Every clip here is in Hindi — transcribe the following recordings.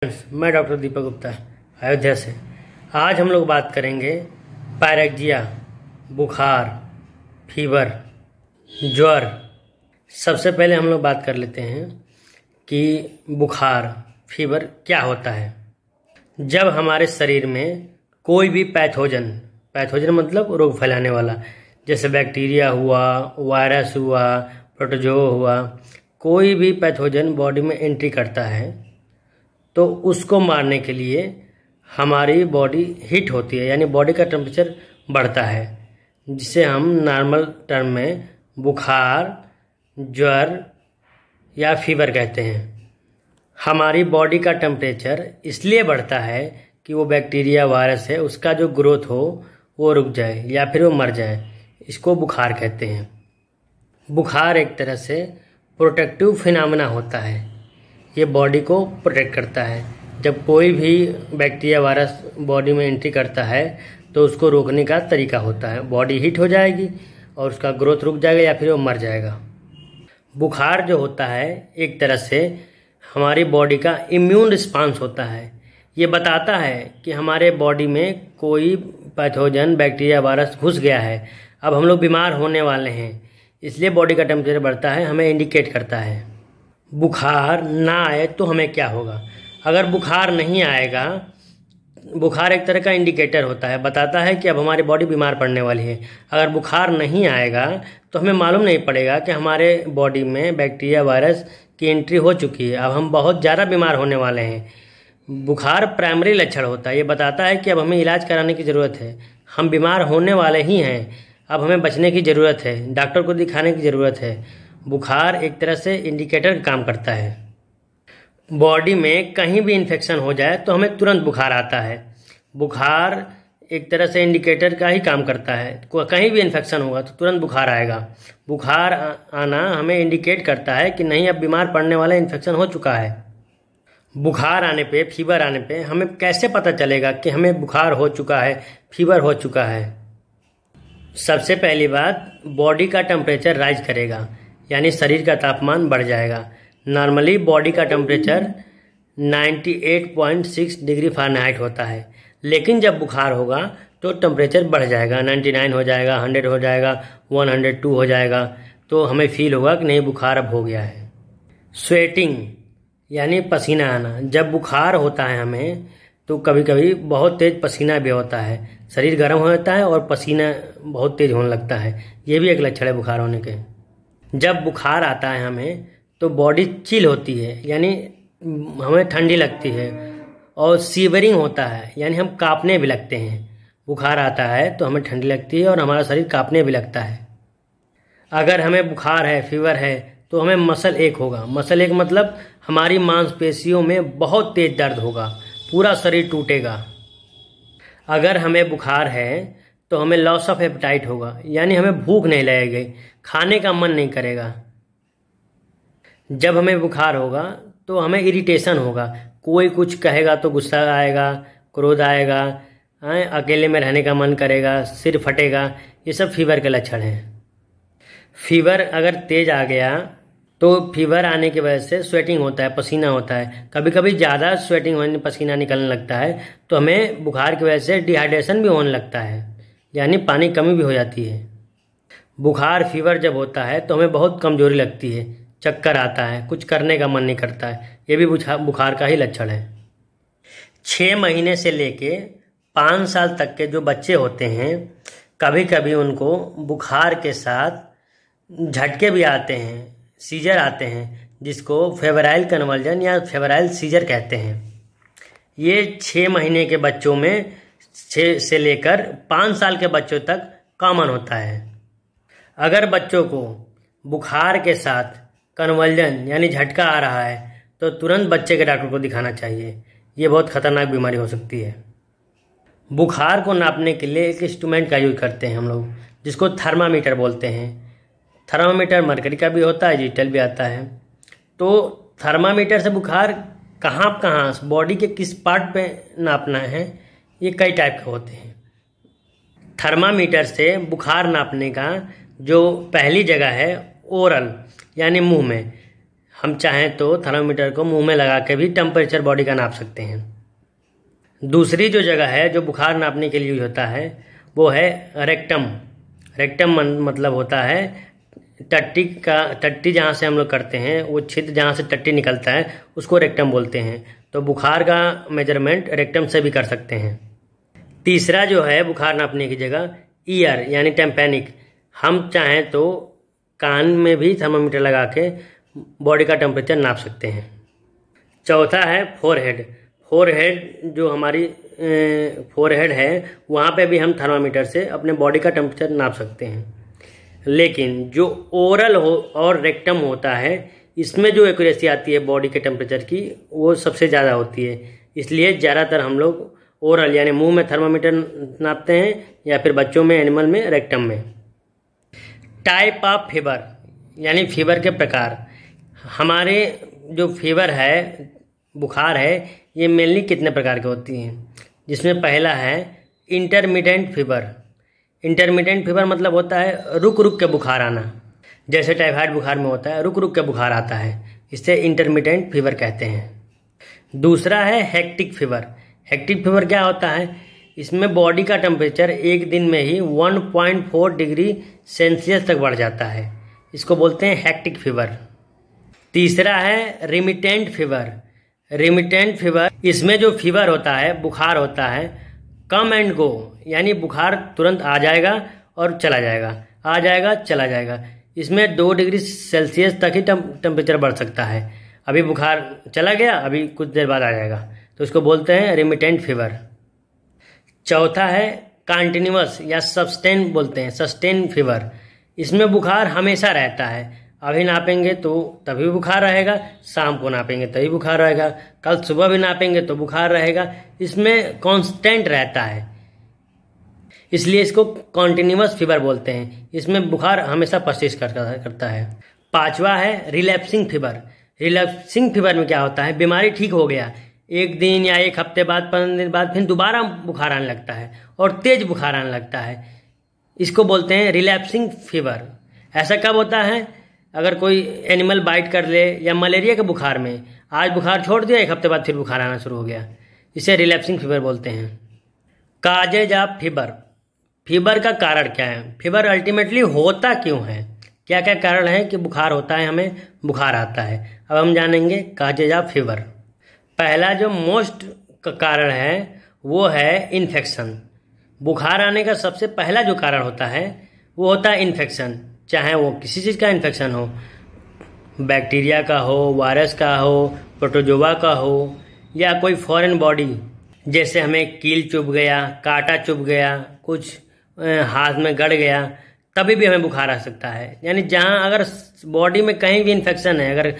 मैं डॉक्टर दीपक गुप्ता अयोध्या से। आज हम लोग बात करेंगे पायरेक्जिया, बुखार, फीवर, ज्वर। सबसे पहले हम लोग बात कर लेते हैं कि बुखार, फीवर क्या होता है। जब हमारे शरीर में कोई भी पैथोजन मतलब रोग फैलाने वाला, जैसे बैक्टीरिया हुआ, वायरस हुआ, प्रोटोजो हुआ, कोई भी पैथोजन बॉडी में एंट्री करता है तो उसको मारने के लिए हमारी बॉडी हीट होती है, यानी बॉडी का टेम्परेचर बढ़ता है, जिसे हम नॉर्मल टर्म में बुखार, ज्वर या फीवर कहते हैं। हमारी बॉडी का टेम्परेचर इसलिए बढ़ता है कि वो बैक्टीरिया, वायरस है, उसका जो ग्रोथ हो वो रुक जाए या फिर वो मर जाए। इसको बुखार कहते हैं। बुखार एक तरह से प्रोटेक्टिव फिनोमेना होता है। ये बॉडी को प्रोटेक्ट करता है। जब कोई भी बैक्टीरिया, वायरस बॉडी में एंट्री करता है तो उसको रोकने का तरीका होता है। बॉडी हीट हो जाएगी और उसका ग्रोथ रुक जाएगा या फिर वो मर जाएगा। बुखार जो होता है एक तरह से हमारी बॉडी का इम्यून रिस्पांस होता है। ये बताता है कि हमारे बॉडी में कोई पैथोजन, बैक्टीरिया, वायरस घुस गया है, अब हम लोग बीमार होने वाले हैं, इसलिए बॉडी का टेम्परेचर बढ़ता है, हमें इंडिकेट करता है। बुखार ना आए तो हमें क्या होगा? अगर बुखार नहीं आएगा, बुखार एक तरह का इंडिकेटर होता है, बताता है कि अब हमारी बॉडी बीमार पड़ने वाली है। अगर बुखार नहीं आएगा तो हमें मालूम नहीं पड़ेगा कि हमारे बॉडी में बैक्टीरिया, वायरस की एंट्री हो चुकी है, अब हम बहुत ज़्यादा बीमार होने वाले हैं। बुखार प्राइमरी लक्षण होता है। ये बताता है कि अब हमें इलाज कराने की ज़रूरत है, हम बीमार होने वाले ही हैं, अब हमें बचने की ज़रूरत है, डॉक्टर को दिखाने की ज़रूरत है। बुखार एक तरह से इंडिकेटर का काम करता है। बॉडी में कहीं भी इन्फेक्शन हो जाए तो हमें तुरंत बुखार आता है। बुखार एक तरह से इंडिकेटर का ही काम करता है। कहीं भी इन्फेक्शन होगा तो तुरंत बुखार आएगा। बुखार आना हमें इंडिकेट करता है कि नहीं, अब बीमार पड़ने वाला इन्फेक्शन हो चुका है। बुखार आने पे, फीवर आने पे हमें कैसे पता चलेगा कि हमें बुखार हो चुका है, फीवर हो चुका है? सबसे पहली बात, बॉडी का टेम्परेचर राइज करेगा, यानी शरीर का तापमान बढ़ जाएगा। नॉर्मली बॉडी का टेम्परेचर 98.6 डिग्री फ़ारेनहाइट होता है, लेकिन जब बुखार होगा तो टेम्परेचर बढ़ जाएगा, 99 हो जाएगा, 100 हो जाएगा, 102 हो जाएगा। तो हमें फील होगा कि नहीं, बुखार अब हो गया है। स्वेटिंग यानी पसीना आना। जब बुखार होता है हमें तो कभी कभी बहुत तेज़ पसीना भी होता है, शरीर गर्म हो जाता है और पसीना बहुत तेज़ होने लगता है। ये भी एक लक्षण है बुखार होने के। जब बुखार आता है हमें तो बॉडी चिल होती है, यानी हमें ठंडी लगती है, और सीवरिंग होता है, यानी हम कांपने भी लगते हैं। बुखार आता है तो हमें ठंडी लगती है और हमारा शरीर कांपने भी लगता है। अगर हमें बुखार है, फीवर है, तो हमें मसल एक होगा। मसल एक मतलब हमारी मांसपेशियों में बहुत तेज दर्द होगा, पूरा शरीर टूटेगा। अगर हमें बुखार है तो हमें लॉस ऑफ एपेटाइट होगा, यानी हमें भूख नहीं लगेगी, खाने का मन नहीं करेगा। जब हमें बुखार होगा तो हमें इरिटेशन होगा, कोई कुछ कहेगा तो गुस्सा आएगा, क्रोध आएगा, अकेले में रहने का मन करेगा, सिर फटेगा। ये सब फीवर के लक्षण हैं। फीवर अगर तेज आ गया तो फीवर आने की वजह से स्वेटिंग होता है, पसीना होता है। कभी कभी ज़्यादा स्वेटिंग होने, पसीना निकलने लगता है तो हमें बुखार की वजह से डिहाइड्रेशन भी होने लगता है, यानी पानी कमी भी हो जाती है। बुखार, फीवर जब होता है तो हमें बहुत कमजोरी लगती है, चक्कर आता है, कुछ करने का मन नहीं करता है। ये भी बुखार का ही लक्षण है। 6 महीने से लेके 5 साल तक के जो बच्चे होते हैं, कभी कभी उनको बुखार के साथ झटके भी आते हैं, सीजर आते हैं, जिसको फेबराइल कन्वर्जन या फेबराइल सीजर कहते हैं। ये 6 महीने के बच्चों में 6 से लेकर 5 साल के बच्चों तक कॉमन होता है। अगर बच्चों को बुखार के साथ कन्वर्जन यानी झटका आ रहा है तो तुरंत बच्चे के डॉक्टर को दिखाना चाहिए। ये बहुत खतरनाक बीमारी हो सकती है। बुखार को नापने के लिए एक इंस्ट्रूमेंट का यूज करते हैं हम लोग, जिसको थर्मामीटर बोलते हैं। थर्मामीटर मरकरी का भी होता है, डिजिटल भी आता है। तो थर्मामीटर से बुखार कहाँ बॉडी के किस पार्ट पे नापना है, ये कई टाइप के होते हैं। थर्मामीटर से बुखार नापने का जो पहली जगह है, ओरल यानी मुंह में, हम चाहें तो थर्मामीटर को मुंह में लगा के भी टेम्परेचर बॉडी का नाप सकते हैं। दूसरी जो जगह है जो बुखार नापने के लिए यूज होता है वो है रेक्टम। रेक्टम मतलब होता है टट्टी जहाँ से हम लोग करते हैं, वो छिद्र जहाँ से टट्टी निकलता है उसको रेक्टम बोलते हैं। तो बुखार का मेजरमेंट रेक्टम से भी कर सकते हैं। तीसरा जो है बुखार नापने की जगह ईयर यानी टेम्पैनिक। हम चाहें तो कान में भी थर्मामीटर लगा के बॉडी का टेम्परेचर नाप सकते हैं। चौथा है फोरहेड। फोरहेड जो हमारी फोरहेड है वहाँ पे भी हम थर्मामीटर से अपने बॉडी का टेम्परेचर नाप सकते हैं। लेकिन जो ओरल हो और रेक्टम होता है इसमें जो एक्यूरेसी आती है बॉडी के टेम्परेचर की वो सबसे ज़्यादा होती है। इसलिए ज़्यादातर हम लोग ओरल यानी मुंह में थर्मामीटर नापते हैं या फिर बच्चों में, एनिमल में, रेक्टम में। टाइप ऑफ फीवर यानी फीवर के प्रकार। हमारे जो फीवर है, बुखार है, ये मेनली कितने प्रकार की होती हैं, जिसमें पहला है इंटरमिटेंट फीवर। इंटरमिटेंट फीवर मतलब होता है रुक रुक के बुखार आना, जैसे टाइफाइड बुखार में होता है रुक रुक के बुखार आता है, इसे इंटरमिटेंट फीवर कहते हैं। दूसरा है हेक्टिक फीवर। हेक्टिक फीवर क्या होता है, इसमें बॉडी का टेम्परेचर एक दिन में ही 1.4 डिग्री सेल्सियस तक बढ़ जाता है, इसको बोलते हैं हेक्टिक फीवर। तीसरा है रिमिटेंट फीवर। रिमिटेंट फीवर, इसमें जो फीवर होता है, बुखार होता है, कम एंड गो, यानी बुखार तुरंत आ जाएगा और चला जाएगा, आ जाएगा चला जाएगा। इसमें 2 डिग्री सेल्सियस तक ही टेम्परेचर बढ़ सकता है। अभी बुखार चला गया, अभी कुछ देर बाद आ जाएगा, तो इसको बोलते हैं रिमिटेंट फीवर। चौथा है कंटिन्यूअस या सस्टेन बोलते हैं, सस्टेन फीवर। इसमें बुखार हमेशा रहता है, अभी नापेंगे तो तभी बुखार रहेगा, शाम को नापेंगे तभी बुखार रहेगा, कल सुबह भी नापेंगे तो बुखार रहेगा। इसमें कांस्टेंट रहता है, इसलिए इसको कॉन्टिन्यूअस फीवर बोलते हैं। इसमें बुखार हमेशा पर्सिस्ट करता है। पांचवा है रिलैप्सिंग फीवर। रिलैप्सिंग फीवर में क्या होता है, बीमारी ठीक हो गया, एक दिन या एक हफ्ते बाद, 15 दिन बाद फिर दोबारा बुखार आने लगता है और तेज बुखार आने लगता है, इसको बोलते हैं रिलैप्सिंग फीवर। ऐसा कब होता है, अगर कोई एनिमल बाइट कर ले या मलेरिया के बुखार में, आज बुखार छोड़ दिया, एक हफ्ते बाद फिर बुखार आना शुरू हो गया, इसे रिलैप्सिंग फीवर बोलते हैं। Causes of fever. फीवर का कारण क्या है, फीवर अल्टीमेटली होता क्यों है, क्या क्या कारण है कि बुखार होता है, हमें बुखार आता है। अब हम जानेंगे काजेज ऑफ फीवर। पहला जो मोस्ट का कारण है वो है इन्फेक्शन। बुखार आने का सबसे पहला जो कारण होता है वो होता है इन्फेक्शन, चाहे वो किसी चीज़ का इन्फेक्शन हो, बैक्टीरिया का हो, वायरस का हो, प्रोटोजोआ का हो, या कोई फॉरेन बॉडी, जैसे हमें कील चुभ गया, कांटा चुभ गया, कुछ हाथ में गड़ गया, तभी भी हमें बुखार आ सकता है। यानी जहाँ अगर बॉडी में कहीं भी इन्फेक्शन है,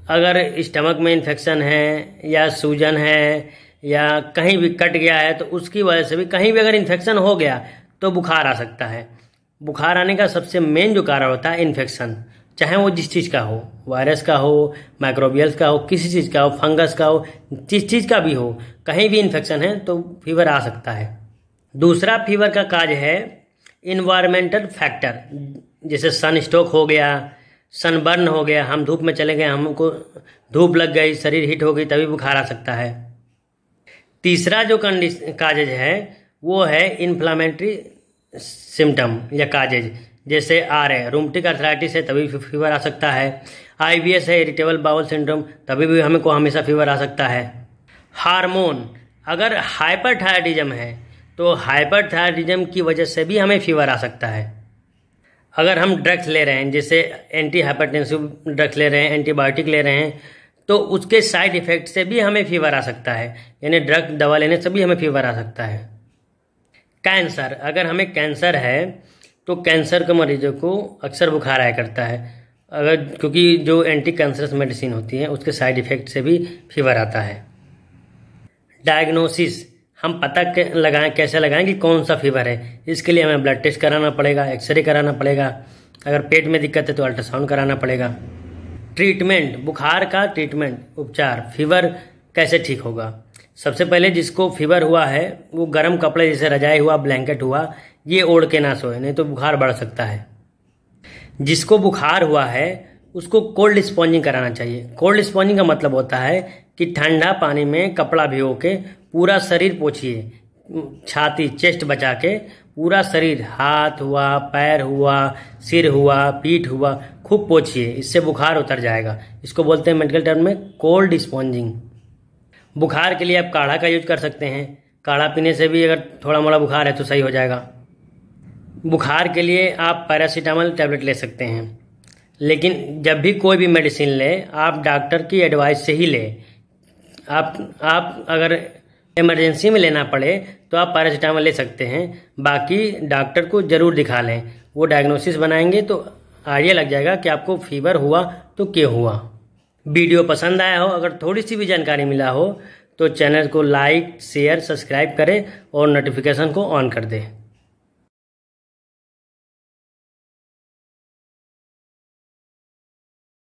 अगर स्टमक में इन्फेक्शन है या सूजन है या कहीं भी कट गया है, तो उसकी वजह से भी कहीं भी अगर इन्फेक्शन हो गया तो बुखार आ सकता है। बुखार आने का सबसे मेन जो कारण होता है इन्फेक्शन, चाहे वो जिस चीज़ का हो, वायरस का हो, माइक्रोबियल्स का हो, किसी चीज़ का हो, फंगस का हो, जिस चीज़ का भी हो, कहीं भी इन्फेक्शन है तो फीवर आ सकता है। दूसरा फीवर का काज है इन्वायरमेंटल फैक्टर, जैसे सन स्ट्रोक हो गया, सनबर्न हो गया, हम धूप में चले गए, हमको धूप लग गई, शरीर हीट हो गई, तभी बुखार आ सकता है। तीसरा जो काजेज है वो है इन्फ्लामेटरी सिम्टम या काजेज, जैसे रूमेटिक अर्थराइटिस है तभी फीवर आ सकता है, IBS है, इरिटेबल बाउल सिंड्रोम, तभी भी हमको हमेशा फीवर आ सकता है। हार्मोन, अगर हाइपरथायराइडिज्म है तो हाइपरथायराइडिज्म की वजह से भी हमें फीवर आ सकता है। अगर हम ड्रग्स ले रहे हैं, जैसे एंटी हाइपरटेंसिव ड्रग्स ले रहे हैं, एंटीबायोटिक ले रहे हैं, तो उसके साइड इफेक्ट से भी हमें फीवर आ सकता है, यानी ड्रग दवा लेने से भी हमें फीवर आ सकता है। कैंसर, अगर हमें कैंसर है तो कैंसर के मरीजों को अक्सर बुखार आया करता है, क्योंकि जो एंटी कैंसरस मेडिसिन होती है उसके साइड इफेक्ट से भी फीवर आता है। डायग्नोसिस, हम पता कैसे लगाएं कि कौन सा फीवर है, इसके लिए हमें ब्लड टेस्ट कराना पड़ेगा, एक्सरे कराना पड़ेगा, अगर पेट में दिक्कत है तो अल्ट्रासाउंड कराना पड़ेगा। ट्रीटमेंट, बुखार का ट्रीटमेंट, उपचार, फीवर कैसे ठीक होगा। सबसे पहले जिसको फीवर हुआ है वो गर्म कपड़े जैसे रजाई हुआ, ब्लैंकेट हुआ, ये ओढ़ के ना सोए, नहीं तो बुखार बढ़ सकता है। जिसको बुखार हुआ है उसको कोल्ड स्पॉन्जिंग कराना चाहिए। कोल्ड स्पॉन्जिंग का मतलब होता है कि ठंडा पानी में कपड़ा भिगो के पूरा शरीर पोंछिए, छाती चेस्ट बचा के पूरा शरीर, हाथ हुआ, पैर हुआ, सिर हुआ, पीठ हुआ, खूब पोंछिए, इससे बुखार उतर जाएगा। इसको बोलते हैं मेडिकल टर्म में कोल्ड स्पॉन्जिंग। बुखार के लिए आप काढ़ा का यूज कर सकते हैं, काढ़ा पीने से भी अगर थोड़ा मोड़ा बुखार है तो सही हो जाएगा। बुखार के लिए आप पैरासीटामोल टैबलेट ले सकते हैं, लेकिन जब भी कोई भी मेडिसिन ले आप डॉक्टर की एडवाइस से ही ले। आप अगर इमरजेंसी में लेना पड़े तो आप पैरासीटामोल ले सकते हैं, बाकी डॉक्टर को ज़रूर दिखा लें। वो डायग्नोसिस बनाएंगे तो आइडिया लग जाएगा कि आपको फीवर हुआ तो क्यों हुआ। वीडियो पसंद आया हो, अगर थोड़ी सी भी जानकारी मिला हो तो चैनल को लाइक, शेयर, सब्सक्राइब करें और नोटिफिकेशन को ऑन कर दें।